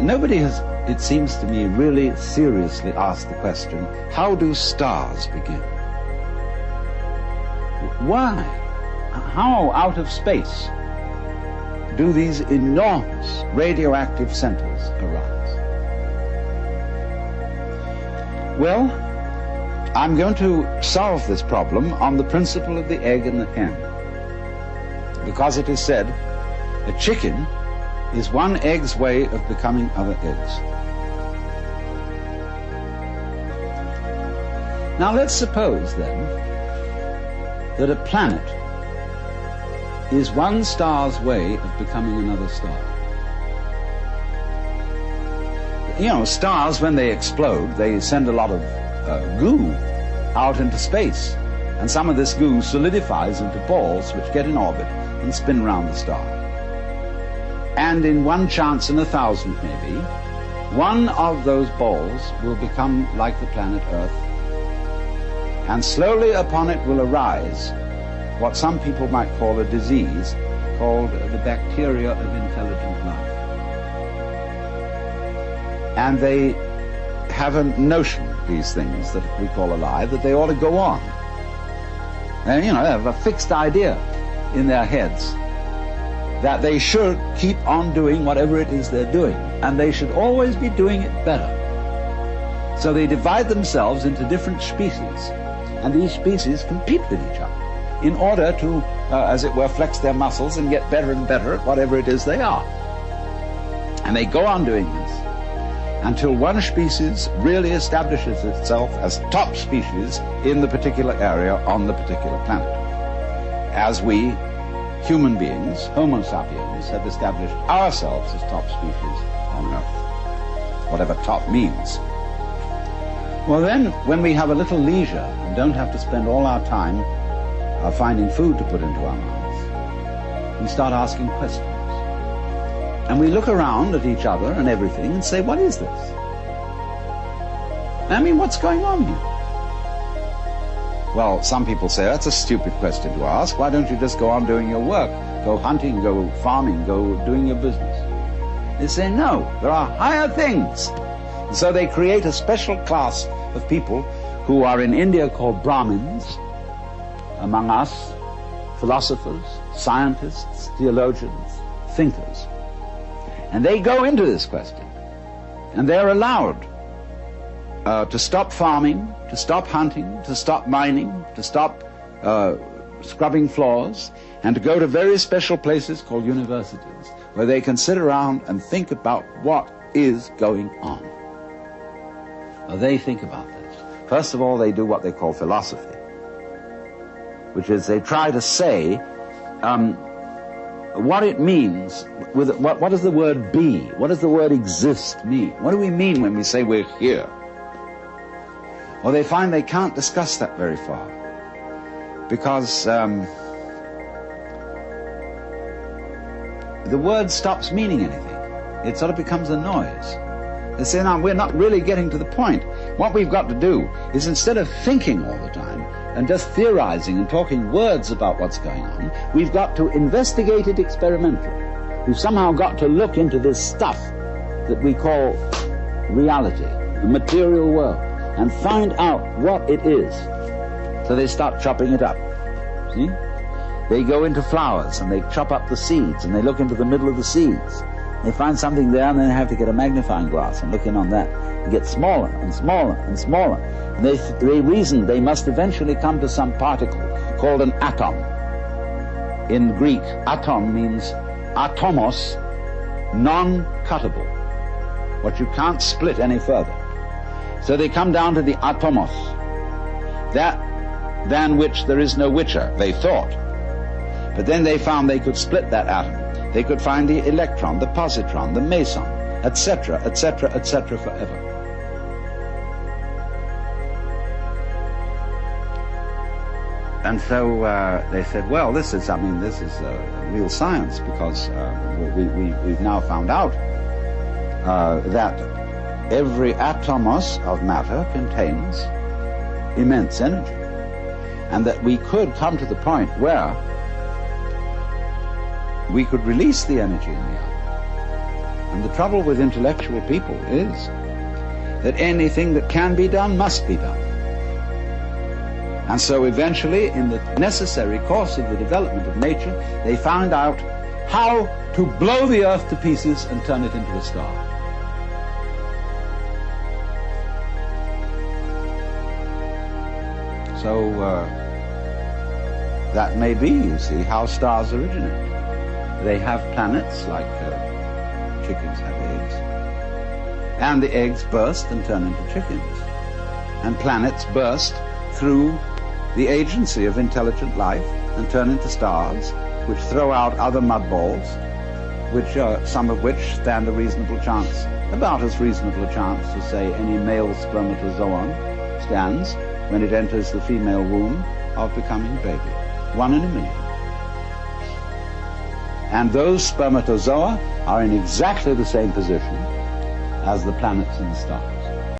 nobody has, it seems to me, really seriously asked the question, how do stars begin? Why? How out of space do these enormous radioactive centers arise? Well, I'm going to solve this problem on the principle of the egg and the hen. Because it is said, a chicken is one egg's way of becoming other eggs. Now let's suppose then that a planet is one star's way of becoming another star. You know, stars, when they explode, they send a lot of goo out into space, and some of this goo solidifies into balls which get in orbit and spin around the star. And in one chance in 1,000 maybe, one of those balls will become like the planet Earth, and slowly upon it will arise what some people might call a disease called the bacteria of intelligent life. And they have a notion, these things that we call alive, that they ought to go on. And, you know, they have a fixed idea in their heads that they should keep on doing whatever it is they're doing, and they should always be doing it better. So they divide themselves into different species, and these species compete with each other in order to, as it were, flex their muscles and get better and better at whatever it is they are. And they go on doing this until one species really establishes itself as top species in the particular area on the particular planet. As we, human beings, Homo sapiens, have established ourselves as top species on Earth, whatever top means. Well then, when we have a little leisure and don't have to spend all our time finding food to put into our mouths, we start asking questions. And we look around at each other and everything and say, what is this? I mean, what's going on here? Well, some people say, that's a stupid question to ask. Why don't you just go on doing your work? Go hunting, go farming, go doing your business. They say, no, there are higher things. And so they create a special class of people who are in India called Brahmins, among us, philosophers, scientists, theologians, thinkers. And they go into this question, and they're allowed to stop farming, to stop hunting, to stop mining, to stop scrubbing floors, and to go to very special places called universities, where they can sit around and think about what is going on. Well, they think about this. First of all, they do what they call philosophy, which is they try to say what it means, what does the word be? What does the word exist mean? What do we mean when we say we're here? Well, they find they can't discuss that very far, because the word stops meaning anything. It sort of becomes a noise. They say, no, we're not really getting to the point. What we've got to do is, instead of thinking all the time and just theorizing and talking words about what's going on, we've got to investigate it experimentally. We've somehow got to look into this stuff that we call reality, the material world, and find out what it is. So they start chopping it up. See? They go into flowers and they chop up the seeds and they look into the middle of the seeds. They find something there and then they have to get a magnifying glass and look in on that. It gets smaller and smaller and smaller. And they reason they must eventually come to some particle called an atom. In Greek, atom means atomos, non-cuttable, what you can't split any further. So they come down to the atomos, that than which there is no whicher, they thought. But then they found they could split that atom. They could find the electron, the positron, the meson, etc., etc., etc., forever. And so they said, well, this is real science, because we've now found out that every atomos of matter contains immense energy, and that we could come to the point where we could release the energy in the atom And the trouble with intellectual people is that anything that can be done must be done. And so eventually, in the necessary course of the development of nature, they found out how to blow the earth to pieces and turn it into a star. So that may be, you see, how stars originate. They have planets like chickens have eggs, and the eggs burst and turn into chickens. And planets burst through the agency of intelligent life and turn into stars, which throw out other mud balls, which some of which stand a reasonable chance, about as reasonable a chance as, say, any male spermatozoon stands when it enters the female womb of becoming a baby. 1 in a million. And those spermatozoa are in exactly the same position as the planets and the stars.